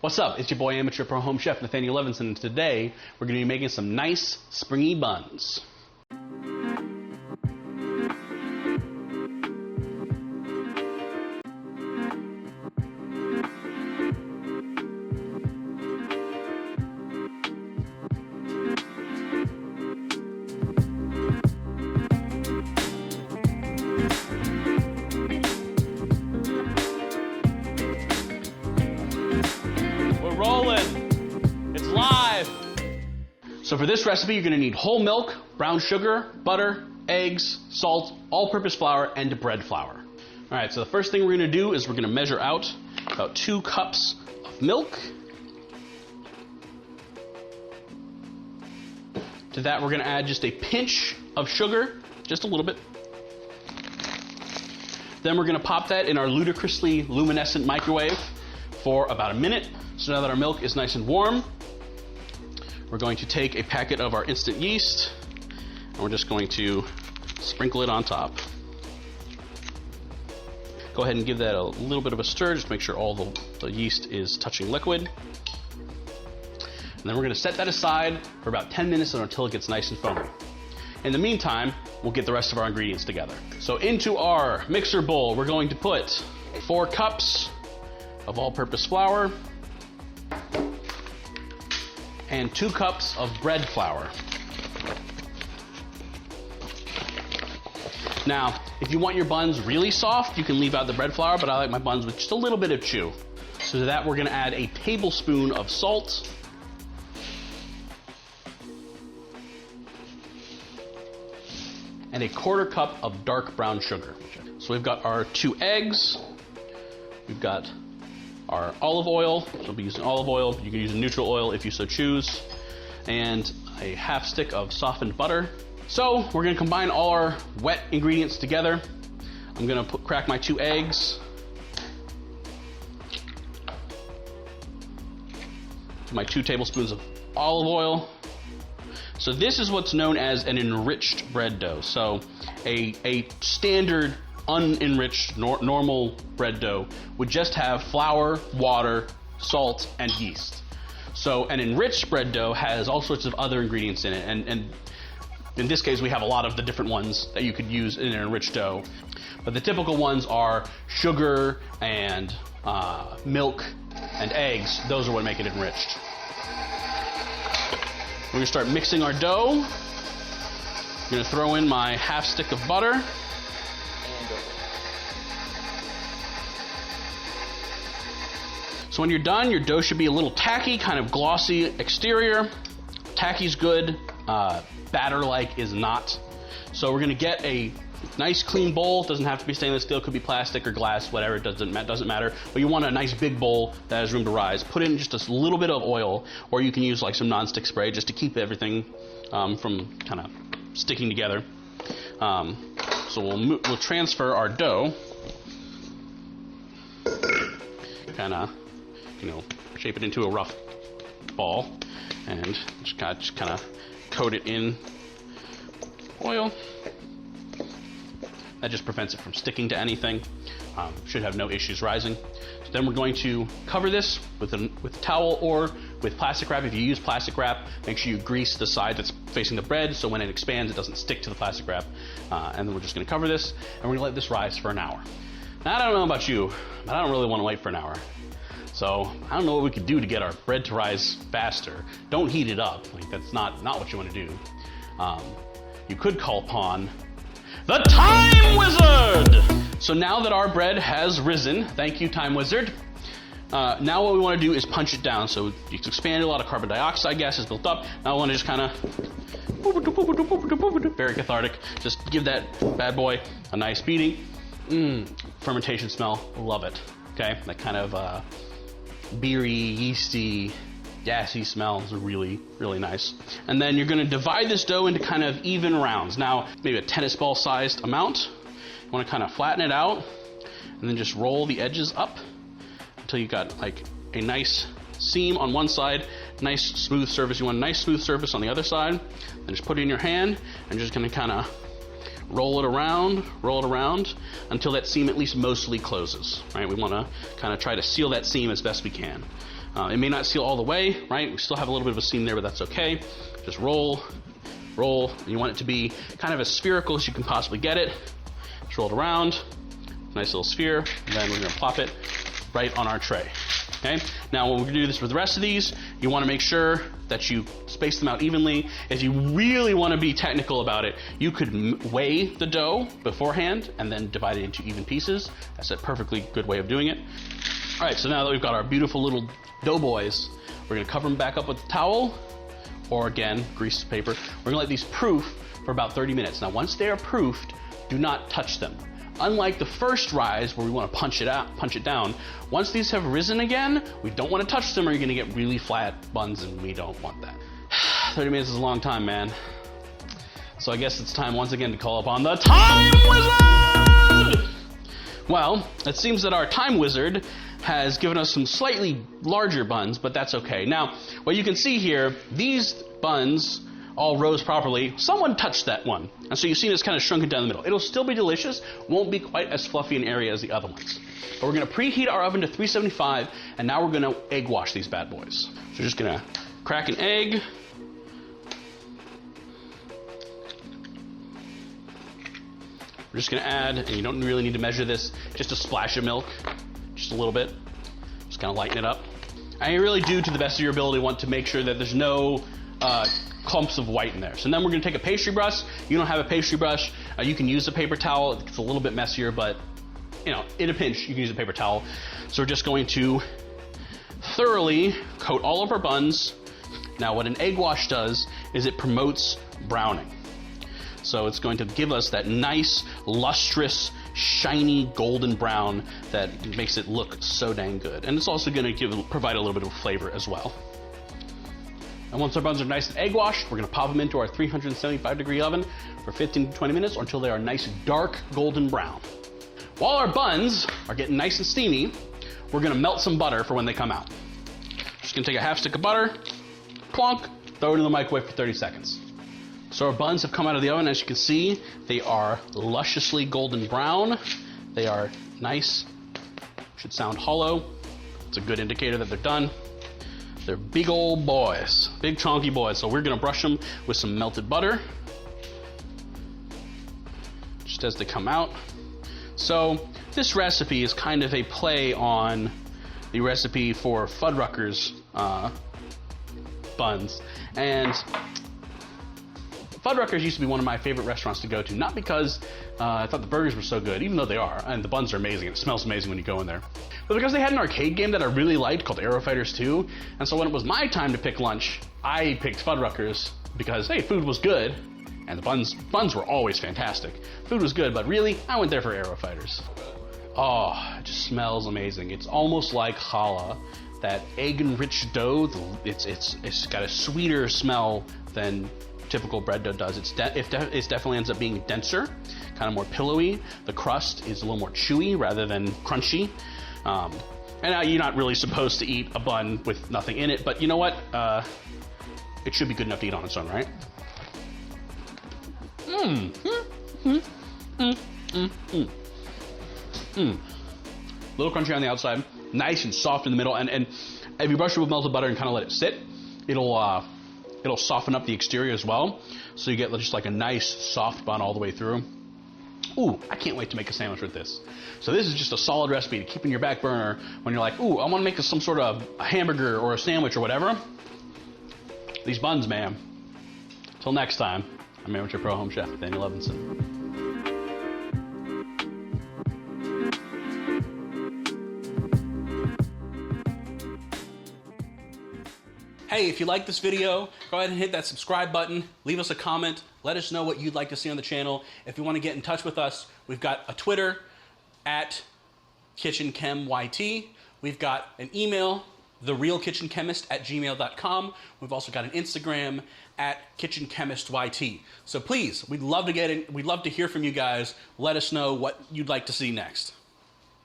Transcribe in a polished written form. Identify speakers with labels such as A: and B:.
A: What's up? It's your boy Amateur Pro Home Chef Nathaniel Levinson, and today we're going to be making some nice springy buns. Rolling. It's live. So for this recipe, you're going to need whole milk, brown sugar, butter, eggs, salt, all-purpose flour, and bread flour. All right, so the first thing we're going to do is we're going to measure out about 2 cups of milk. To that, we're going to add just a pinch of sugar, just a little bit. Then we're going to pop that in our ludicrously luminescent microwave for about a minute. So now that our milk is nice and warm, we're going to take a packet of our instant yeast and we're just going to sprinkle it on top. Go ahead and give that a little bit of a stir, just make sure all the yeast is touching liquid. And then we're going to set that aside for about 10 minutes until it gets nice and foamy. In the meantime, we'll get the rest of our ingredients together. So into our mixer bowl, we're going to put 4 cups of all-purpose flour and 2 cups of bread flour. Now, if you want your buns really soft, you can leave out the bread flour, but I like my buns with just a little bit of chew. So to that, we're gonna add a tablespoon of salt, and a 1/4 cup of dark brown sugar. So we've got our 2 eggs, we've got our olive oil, so we'll be using olive oil. You can use a neutral oil if you so choose, and a 1/2 stick of softened butter. So we're gonna combine all our wet ingredients together. I'm gonna crack my 2 eggs, my 2 tablespoons of olive oil. So this is what's known as an enriched bread dough. So a standard unenriched normal bread dough would just have flour, water, salt, and yeast. So an enriched bread dough has all sorts of other ingredients in it, and in this case we have a lot of the different ones that you could use in an enriched dough. But the typical ones are sugar and milk and eggs. Those are what make it enriched. We're gonna start mixing our dough. I'm gonna throw in my 1/2 stick of butter. So when you're done, your dough should be a little tacky, kind of glossy exterior. Tacky's good, batter-like is not. So we're gonna get a nice clean bowl. It doesn't have to be stainless steel, it could be plastic or glass, whatever, it doesn't matter. But you want a nice big bowl that has room to rise. Put in just a little bit of oil, or you can use like some nonstick spray just to keep everything from kind of sticking together. So we'll transfer our dough, kind of, shape it into a rough ball, and just kind of coat it in oil. That just prevents it from sticking to anything. Should have no issues rising. So then we're going to cover this with a towel or with plastic wrap. If you use plastic wrap, make sure you grease the side that's facing the bread so when it expands it doesn't stick to the plastic wrap. And then we're just going to cover this and we're going to let this rise for an hour. Now I don't know about you, but I don't really want to wait for an hour. So I don't know what we could do to get our bread to rise faster. Don't heat it up. Like, that's not what you want to do. You could call upon the Time Wizard! So now that our bread has risen, thank you, Time Wizard, now what we want to do is punch it down. So it's expanded, a lot of carbon dioxide gas is built up. Now I want to just kind of, very cathartic, just give that bad boy a nice beating. Fermentation smell, love it. Okay, that kind of beery, yeasty, gassy smell is really, really nice. And then you're going to divide this dough into kind of even rounds. Now, maybe a tennis ball sized amount. You want to kind of flatten it out and then just roll the edges up until you got like a nice seam on one side, nice smooth surface. You want a nice smooth surface on the other side. Then just put it in your hand and just going to kind of roll it around until that seam at least mostly closes, right? We want to kind of try to seal that seam as best we can. It may not seal all the way, right? We still have a little bit of a seam there, but that's okay. Just roll, roll. You want it to be kind of as spherical as you can possibly get it. Just roll it around, nice little sphere, and then we're gonna plop it right on our tray. Okay? Now, when we're gonna do this with the rest of these, you wanna make sure that you space them out evenly. If you really wanna be technical about it, you could weigh the dough beforehand and then divide it into even pieces. That's a perfectly good way of doing it. All right, so now that we've got our beautiful little doughboys, we're gonna cover them back up with a towel, or again, grease paper. We're gonna let these proof for about 30 minutes. Now, once they are proofed, do not touch them. Unlike the first rise where we want to punch it down, once these have risen again, we don't want to touch them or you're going to get really flat buns and we don't want that. 30 minutes is a long time, man. So I guess it's time once again to call upon the Time Wizard! Well, it seems that our Time Wizard has given us some slightly larger buns, but that's okay. Now, what you can see here, these buns all rose properly. Someone touched that one. And so you've seen it's kind of shrunken down the middle. It'll still be delicious, won't be quite as fluffy and airy as the other ones. But we're gonna preheat our oven to 375, and now we're gonna egg wash these bad boys. So we're just gonna crack an egg. We're just gonna add, and you don't really need to measure this, just a splash of milk, just a little bit. Just kind of lighten it up. And you really do, to the best of your ability, want to make sure that there's no clumps of white in there. So then we're gonna take a pastry brush. You don't have a pastry brush, you can use a paper towel. It's a little bit messier, but you know, in a pinch, you can use a paper towel. So we're just going to thoroughly coat all of our buns. Now, what an egg wash does is it promotes browning. So it's going to give us that nice, lustrous, shiny golden brown that makes it look so dang good. And it's also gonna provide a little bit of flavor as well. And once our buns are nice and egg washed, we're gonna pop them into our 375-degree oven for 15 to 20 minutes or until they are nice dark golden brown. While our buns are getting nice and steamy, we're gonna melt some butter for when they come out. Just gonna take a half stick of butter, plonk, throw it in the microwave for 30 seconds. So our buns have come out of the oven. As you can see, they are lusciously golden brown. They are nice, should sound hollow. It's a good indicator that they're done. They're big old boys, big chunky boys. So we're gonna brush them with some melted butter just as they come out. So this recipe is kind of a play on the recipe for Fuddruckers buns. And Fuddruckers used to be one of my favorite restaurants to go to, not because I thought the burgers were so good, even though they are, and the buns are amazing, it smells amazing when you go in there, but because they had an arcade game that I really liked called Aero Fighters 2, and so when it was my time to pick lunch, I picked Fuddruckers because, hey, food was good, and the buns were always fantastic. Food was good, but really, I went there for Aero Fighters. Oh, it just smells amazing. It's almost like challah, that egg-enriched dough. It's got a sweeter smell than typical bread dough does. It definitely ends up being denser, kind of more pillowy. The crust is a little more chewy rather than crunchy. And you're not really supposed to eat a bun with nothing in it, but you know what? It should be good enough to eat on its own, right? Little crunchy on the outside, nice and soft in the middle, and if you brush it with melted butter and kind of let it sit, it'll soften up the exterior as well, so you get just like a nice soft bun all the way through. Ooh, I can't wait to make a sandwich with this. So this is just a solid recipe to keep in your back burner when you're like, ooh, I want to make some sort of a hamburger or a sandwich or whatever. These buns, man. Till next time, I'm Amateur Pro Home Chef Daniel Levinson. Hey, if you like this video, go ahead and hit that subscribe button, leave us a comment, let us know what you'd like to see on the channel. If you want to get in touch with us, we've got a Twitter at KitchenChemYT. We've got an email, therealkitchenchemist@gmail.com. We've also got an Instagram at KitchenChemistYT. So please, we'd love to hear from you guys. Let us know what you'd like to see next.